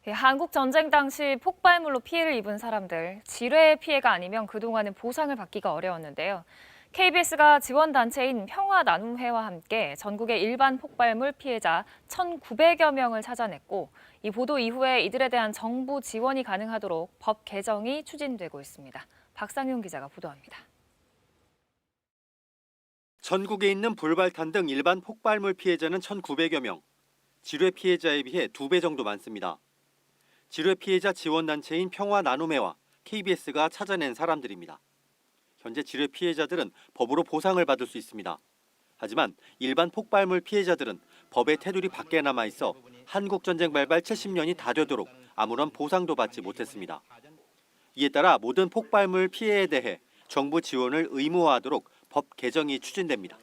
한국 전쟁 당시 폭발물로 피해를 입은 사람들, 지뢰 피해가 아니면 그동안은 보상을 받기가 어려웠는데요. KBS가 지원단체인 평화나눔회와 함께 전국의 일반 폭발물 피해자 1,900여 명을 찾아냈고, 이 보도 이후에 이들에 대한 정부 지원이 가능하도록 법 개정이 추진되고 있습니다. 박상윤 기자가 보도합니다. 전국에 있는 불발탄 등 일반 폭발물 피해자는 1,900여 명, 지뢰 피해자에 비해 2배 정도 많습니다. 지뢰 피해자 지원단체인 평화나눔회와 KBS가 찾아낸 사람들입니다. 현재 지뢰 피해자들은 법으로 보상을 받을 수 있습니다. 하지만 일반 폭발물 피해자들은 법의 테두리 밖에 남아 있어 한국전쟁 발발 70년이 다 되도록 아무런 보상도 받지 못했습니다. 이에 따라 모든 폭발물 피해에 대해 정부 지원을 의무화하도록 법 개정이 추진됩니다.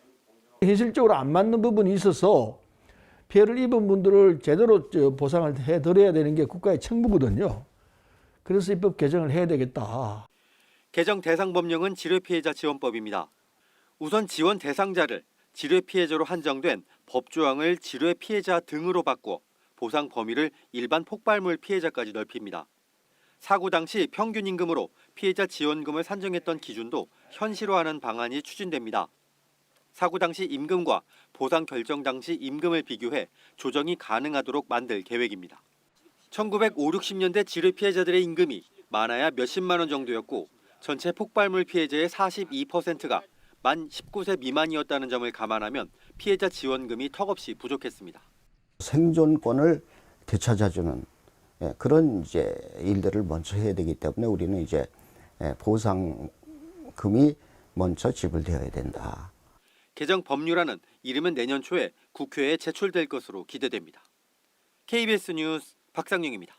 현실적으로 안 맞는 부분이 있어서 피해를 입은 분들을 제대로 보상을 해드려야 되는 게 국가의 책무거든요. 그래서 입법 개정을 해야 되겠다. 개정 대상 법령은 지뢰 피해자 지원법입니다. 우선 지원 대상자를 지뢰 피해자로 한정된 법 조항을 지뢰 피해자 등으로 바꿔 보상 범위를 일반 폭발물 피해자까지 넓힙니다. 사고 당시 평균 임금으로 피해자 지원금을 산정했던 기준도 현실화하는 방안이 추진됩니다. 사고 당시 임금과 보상 결정 당시 임금을 비교해 조정이 가능하도록 만들 계획입니다. 1950, 60년대 지뢰 피해자들의 임금이 많아야 몇십만 원 정도였고 전체 폭발물 피해자의 42%가 만 19세 미만이었다는 점을 감안하면 피해자 지원금이 턱없이 부족했습니다. 생존권을 되찾아주는 그런 일들을 먼저 해야 되기 때문에 우리는 보상금이 먼저 지불되어야 된다. 개정 법률안은 이르면 내년 초에 국회에 제출될 것으로 기대됩니다. KBS 뉴스 박상영입니다.